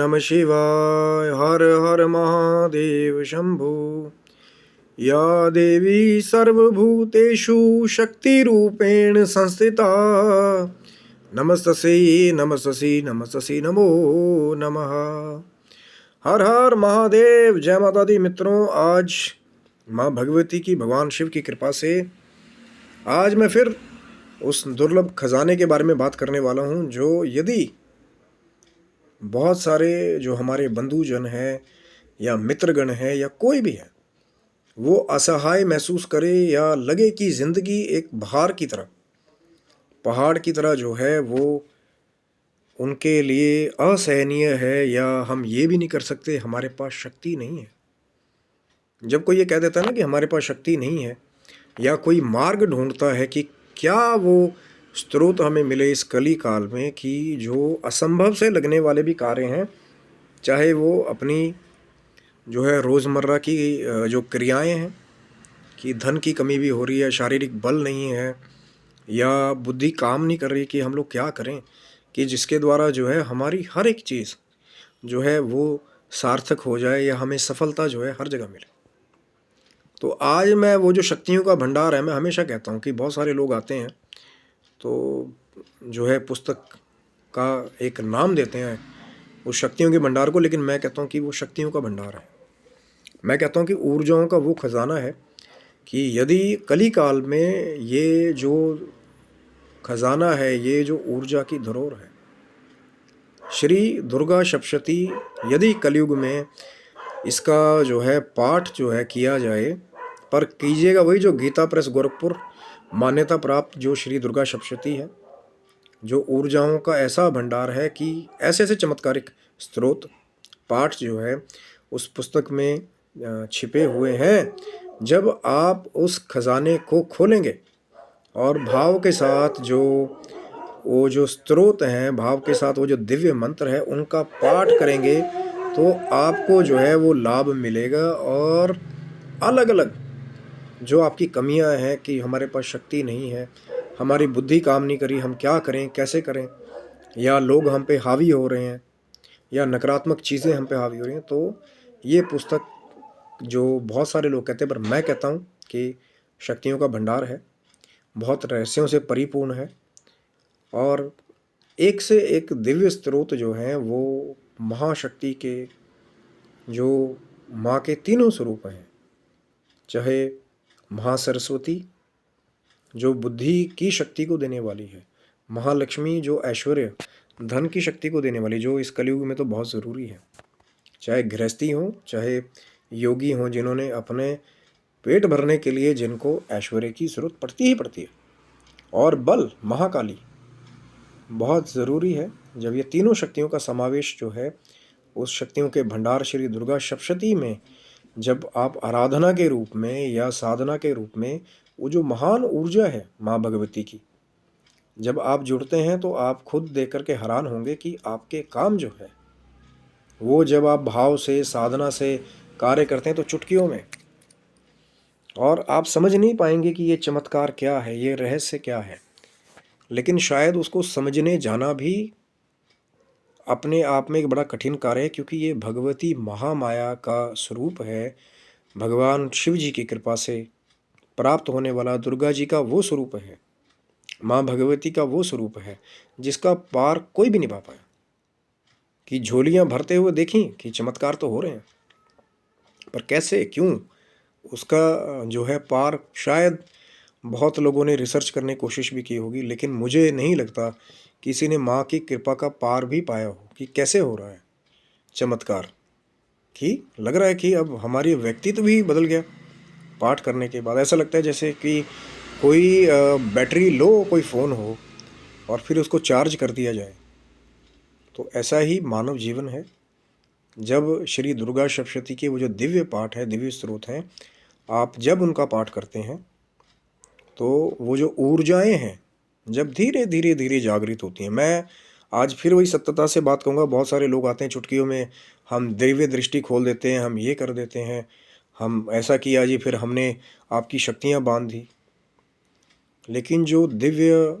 नमः शिवाय। हर हर महादेव शंभो। या देवी सर्वभूतेषु शक्तिरूपेण संस्थिता नमस्तस्यै नमस्तस्यै नमस्तस्यै नमो नमः। हर हर महादेव। जय माता दी मित्रों, आज माँ भगवती की, भगवान शिव की कृपा से आज मैं फिर उस दुर्लभ खजाने के बारे में बात करने वाला हूँ, जो यदि बहुत सारे जो हमारे बंधुजन हैं या मित्रगण हैं या कोई भी है, वो असहाय महसूस करे या लगे कि जिंदगी एक भार की तरह, पहाड़ की तरह जो है वो उनके लिए असहनीय है, या हम ये भी नहीं कर सकते, हमारे पास शक्ति नहीं है। जब कोई ये कह देता है ना कि हमारे पास शक्ति नहीं है, या कोई मार्ग ढूंढता है कि क्या वो स्रोत हमें मिले इस कली काल में कि जो असंभव से लगने वाले भी कार्य हैं, चाहे वो अपनी जो है रोज़मर्रा की जो क्रियाएं हैं, कि धन की कमी भी हो रही है, शारीरिक बल नहीं है, या बुद्धि काम नहीं कर रही कि हम लोग क्या करें कि जिसके द्वारा जो है हमारी हर एक चीज़ जो है वो सार्थक हो जाए, या हमें सफलता जो है हर जगह मिले। तो आज मैं वो जो शक्तियों का भंडार है, मैं हमेशा कहता हूँ कि बहुत सारे लोग आते हैं तो जो है पुस्तक का एक नाम देते हैं उस शक्तियों के भंडार को, लेकिन मैं कहता हूँ कि वो शक्तियों का भंडार है। मैं कहता हूँ कि ऊर्जाओं का वो खजाना है कि यदि कली काल में ये जो खजाना है, ये जो ऊर्जा की धरोहर है, श्री दुर्गा सप्तशती, यदि कलयुग में इसका जो है पाठ जो है किया जाए, पर कीजिएगा वही जो गीता प्रेस गोरखपुर मान्यता प्राप्त जो श्री दुर्गा सप्तशती है, जो ऊर्जाओं का ऐसा भंडार है कि ऐसे ऐसे चमत्कारिक स्रोत पाठ जो है उस पुस्तक में छिपे हुए हैं। जब आप उस खजाने को खोलेंगे और भाव के साथ जो वो जो स्रोत हैं, भाव के साथ वो जो दिव्य मंत्र है उनका पाठ करेंगे, तो आपको जो है वो लाभ मिलेगा। और अलग अलग जो आपकी कमियां हैं कि हमारे पास शक्ति नहीं है, हमारी बुद्धि काम नहीं करी, हम क्या करें, कैसे करें, या लोग हम पे हावी हो रहे हैं, या नकारात्मक चीज़ें हम पे हावी हो रही हैं, तो ये पुस्तक जो बहुत सारे लोग कहते हैं, पर मैं कहता हूँ कि शक्तियों का भंडार है, बहुत रहस्यों से परिपूर्ण है, और एक से एक दिव्य स्रोत जो हैं वो महाशक्ति के, जो माँ के तीनों स्वरूप हैं, चाहे महासरस्वती जो बुद्धि की शक्ति को देने वाली है, महालक्ष्मी जो ऐश्वर्य धन की शक्ति को देने वाली, जो इस कलयुग में तो बहुत ज़रूरी है, चाहे गृहस्थी हो चाहे योगी हों, जिन्होंने अपने पेट भरने के लिए जिनको ऐश्वर्य की ज़रूरत पड़ती ही पड़ती है, और बल महाकाली बहुत ज़रूरी है। जब ये तीनों शक्तियों का समावेश जो है उस शक्तियों के भंडार श्री दुर्गा सप्तशती में, जब आप आराधना के रूप में या साधना के रूप में वो जो महान ऊर्जा है माँ भगवती की, जब आप जुड़ते हैं तो आप खुद देख कर के हैरान होंगे कि आपके काम जो है वो जब आप भाव से साधना से कार्य करते हैं तो चुटकियों में, और आप समझ नहीं पाएंगे कि ये चमत्कार क्या है, ये रहस्य क्या है, लेकिन शायद उसको समझने जाना भी अपने आप में एक बड़ा कठिन कार्य है, क्योंकि ये भगवती महामाया का स्वरूप है, भगवान शिव जी की कृपा से प्राप्त होने वाला दुर्गा जी का वो स्वरूप है, माँ भगवती का वो स्वरूप है जिसका पार कोई भी नहीं पा पाया। कि झोलियाँ भरते हुए देखी कि चमत्कार तो हो रहे हैं, पर कैसे, क्यों, उसका जो है पार शायद बहुत लोगों ने रिसर्च करने की कोशिश भी की होगी, लेकिन मुझे नहीं लगता किसी ने माँ की कृपा का पार भी पाया हो कि कैसे हो रहा है चमत्कार। कि लग रहा है कि अब हमारी व्यक्तित्व भी बदल गया पाठ करने के बाद। ऐसा लगता है जैसे कि कोई बैटरी लो कोई फ़ोन हो और फिर उसको चार्ज कर दिया जाए। तो ऐसा ही मानव जीवन है। जब श्री दुर्गा सप्तशती के वो जो दिव्य पाठ है, दिव्य स्रोत हैं, आप जब उनका पाठ करते हैं तो वो जो ऊर्जाएं हैं जब धीरे धीरे धीरे जागृत होती हैं। मैं आज फिर वही सत्यता से बात कहूँगा, बहुत सारे लोग आते हैं चुटकियों में, हम दिव्य दृष्टि खोल देते हैं, हम ये कर देते हैं, हम ऐसा किया जी, फिर हमने आपकी शक्तियाँ बांध दी। लेकिन जो दिव्य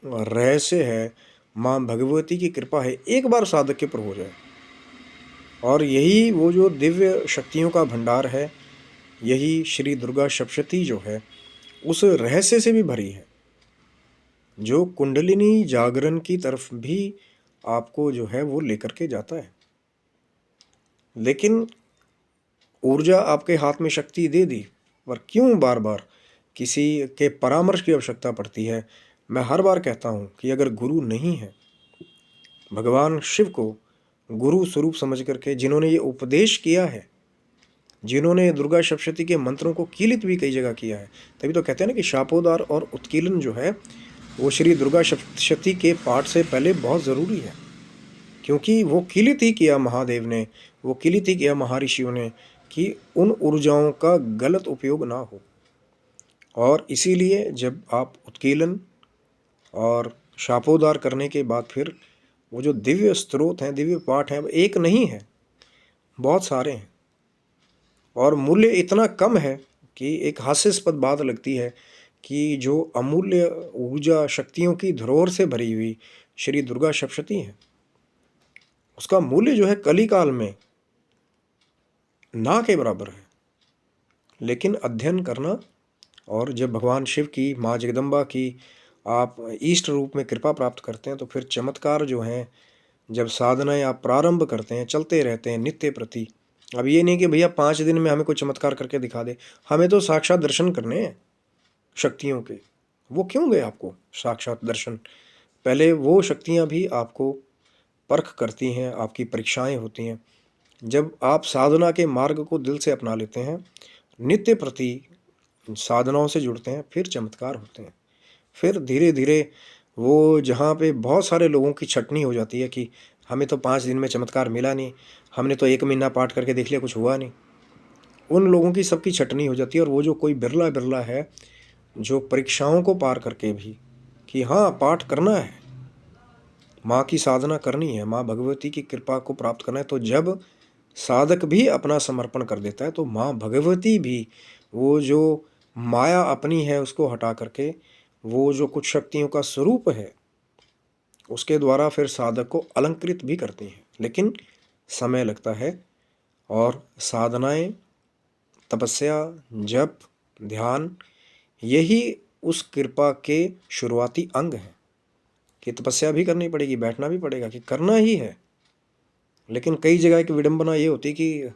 रहस्य है, माँ भगवती की कृपा है, एक बार साधक के ऊपर हो जाए और यही वो जो दिव्य शक्तियों का भंडार है, यही श्री दुर्गा सप्तशती जो है उस रहस्य से भी भरी है, जो कुंडलिनी जागरण की तरफ भी आपको जो है वो लेकर के जाता है। लेकिन ऊर्जा आपके हाथ में शक्ति दे दी, पर क्यों बार बार किसी के परामर्श की आवश्यकता पड़ती है। मैं हर बार कहता हूँ कि अगर गुरु नहीं है, भगवान शिव को गुरु स्वरूप समझ करके जिन्होंने ये उपदेश किया है, जिन्होंने दुर्गा सप्तशती के मंत्रों को कीलित भी कई जगह किया है, तभी तो कहते हैं ना कि शापोद्धार और उत्कीलन जो है वो श्री दुर्गा सप्तशती के पाठ से पहले बहुत ज़रूरी है, क्योंकि वो कीलित ही किया महादेव ने, वो कीलित ही किया महर्षियों ने कि उन ऊर्जाओं का गलत उपयोग ना हो। और इसीलिए जब आप उत्कीलन और शापोद्धार करने के बाद फिर वो जो दिव्य स्रोत हैं, दिव्य पाठ हैं, अब एक नहीं है, बहुत सारे हैं, और मूल्य इतना कम है कि एक हास्यास्पद बात लगती है कि जो अमूल्य ऊर्जा शक्तियों की धरोहर से भरी हुई श्री दुर्गा सप्तशती है, उसका मूल्य जो है कली काल में ना के बराबर है। लेकिन अध्ययन करना, और जब भगवान शिव की, माँ जगदम्बा की आप इष्ट रूप में कृपा प्राप्त करते हैं, तो फिर चमत्कार जो हैं, जब साधनाएं आप प्रारंभ करते हैं, चलते रहते हैं नित्य प्रति। अब ये नहीं कि भैया 5 दिन में हमें कोई चमत्कार करके दिखा दे, हमें तो साक्षात दर्शन करने हैं शक्तियों के। वो क्यों गए आपको साक्षात दर्शन? पहले वो शक्तियाँ भी आपको परख करती हैं, आपकी परीक्षाएं होती हैं। जब आप साधना के मार्ग को दिल से अपना लेते हैं, नित्य प्रति साधनाओं से जुड़ते हैं, फिर चमत्कार होते हैं। फिर धीरे धीरे वो जहाँ पे बहुत सारे लोगों की छटनी हो जाती है कि हमें तो 5 दिन में चमत्कार मिला नहीं, हमने तो 1 महीना पाठ करके देख लिया, कुछ हुआ नहीं, उन लोगों की सबकी छटनी हो जाती है। और वो जो कोई बिरला बिरला है जो परीक्षाओं को पार करके भी कि हाँ पाठ करना है, माँ की साधना करनी है, माँ भगवती की कृपा को प्राप्त करना है, तो जब साधक भी अपना समर्पण कर देता है तो माँ भगवती भी वो जो माया अपनी है उसको हटा करके वो जो कुछ शक्तियों का स्वरूप है उसके द्वारा फिर साधक को अलंकृत भी करती हैं। लेकिन समय लगता है, और साधनाएं, तपस्या, जप, ध्यान, यही उस कृपा के शुरुआती अंग हैं कि तपस्या भी करनी पड़ेगी, बैठना भी पड़ेगा, कि करना ही है। लेकिन कई जगह की विडंबना ये होती कि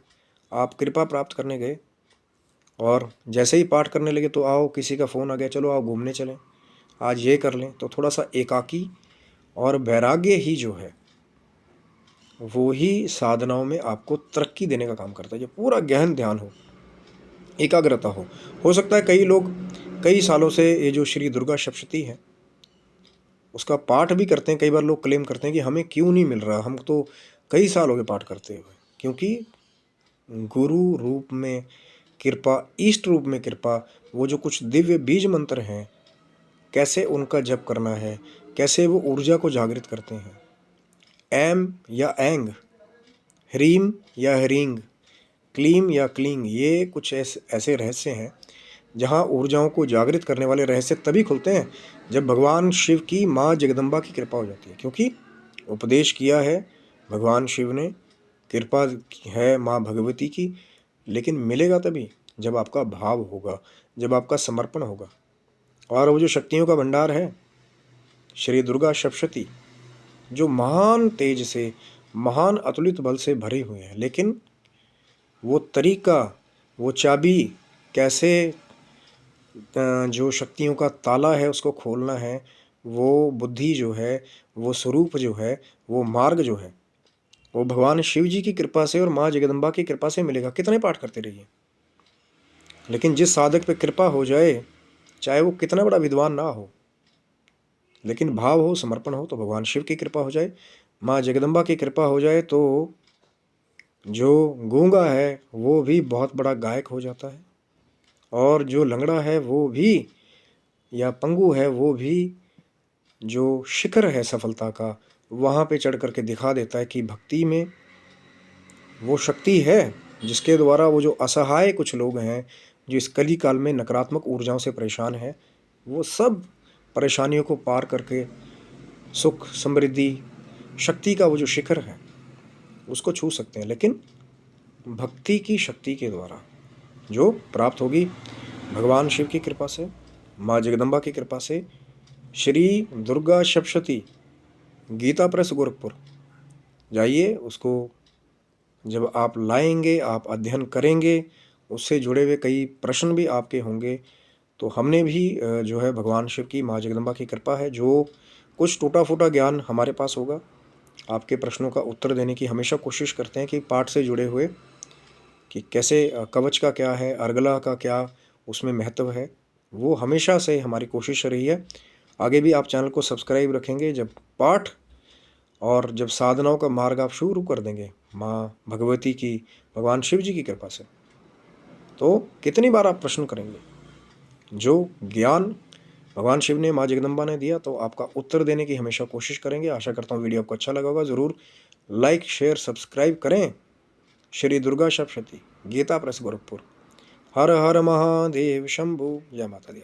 आप कृपा प्राप्त करने गए और जैसे ही पाठ करने लगे तो आओ किसी का फ़ोन आ गया, चलो आओ घूमने चलें, आज ये कर लें। तो थोड़ा सा एकाकी और वैराग्य ही जो है वो ही साधनाओं में आपको तरक्की देने का काम करता है। जो पूरा गहन ध्यान हो, एकाग्रता हो सकता है कई लोग कई सालों से ये जो श्री दुर्गा सप्तशती है उसका पाठ भी करते हैं। कई बार लोग क्लेम करते हैं कि हमें क्यों नहीं मिल रहा, हम तो कई साल हो गए पाठ करते हुए। क्योंकि गुरु रूप में कृपा, इष्ट रूप में कृपा, वो जो कुछ दिव्य बीज मंत्र हैं, कैसे उनका जप करना है, कैसे वो ऊर्जा को जागृत करते हैं। एम या एंग, ह्रीम या ह्रींग, क्लीम या क्लींग, ये कुछ ऐसे रहस्य हैं जहाँ ऊर्जाओं को जागृत करने वाले रहस्य तभी खुलते हैं जब भगवान शिव की माँ जगदम्बा की कृपा हो जाती है। क्योंकि उपदेश किया है भगवान शिव ने, कृपा है माँ भगवती की, लेकिन मिलेगा तभी जब आपका भाव होगा, जब आपका समर्पण होगा। और वो जो शक्तियों का भंडार है श्री दुर्गा सप्तशती, जो महान तेज से, महान अतुलित बल से भरे हुए हैं, लेकिन वो तरीका, वो चाबी, कैसे जो शक्तियों का ताला है उसको खोलना है, वो बुद्धि जो है, वो स्वरूप जो है, वो मार्ग जो है, वो भगवान शिव जी की कृपा से और माँ जगदम्बा की कृपा से मिलेगा। कितने पाठ करते रहिए, लेकिन जिस साधक पे कृपा हो जाए, चाहे वो कितना बड़ा विद्वान ना हो, लेकिन भाव हो, समर्पण हो, तो भगवान शिव की कृपा हो जाए, माँ जगदम्बा की कृपा हो जाए, तो जो गूंगा है वो भी बहुत बड़ा गायक हो जाता है, और जो लंगड़ा है वो भी, या पंगु है वो भी, जो शिखर है सफलता का वहाँ पे चढ़ करके दिखा देता है कि भक्ति में वो शक्ति है जिसके द्वारा वो जो असहाय कुछ लोग हैं जो इस कली काल में नकारात्मक ऊर्जाओं से परेशान हैं, वो सब परेशानियों को पार करके सुख, समृद्धि, शक्ति का वो जो शिखर है उसको छू सकते हैं, लेकिन भक्ति की शक्ति के द्वारा जो प्राप्त होगी भगवान शिव की कृपा से, माँ जगदम्बा की कृपा से, श्री दुर्गा सप्तशती गीता प्रेस गोरखपुर जाइए, उसको जब आप लाएंगे, आप अध्ययन करेंगे, उससे जुड़े हुए कई प्रश्न भी आपके होंगे। तो हमने भी जो है भगवान शिव की, माँ जगदम्बा की कृपा है, जो कुछ टूटा फूटा ज्ञान हमारे पास होगा, आपके प्रश्नों का उत्तर देने की हमेशा कोशिश करते हैं कि पाठ से जुड़े हुए कि कैसे कवच का क्या है, अर्गला का क्या उसमें महत्व है, वो हमेशा से हमारी कोशिश रही है। आगे भी आप चैनल को सब्सक्राइब रखेंगे, जब पाठ और जब साधनाओं का मार्ग आप शुरू कर देंगे माँ भगवती की, भगवान शिव जी की कृपा से, तो कितनी बार आप प्रश्न करेंगे, जो ज्ञान भगवान शिव ने, माँ जगदम्बा ने दिया, तो आपका उत्तर देने की हमेशा कोशिश करेंगे। आशा करता हूँ वीडियो आपको अच्छा लगा होगा। ज़रूर लाइक शेयर सब्सक्राइब करें। श्री दुर्गा सप्तशती गीता प्रेस गोरखपुर। हर हर महादेव शंभु। जय माता दी।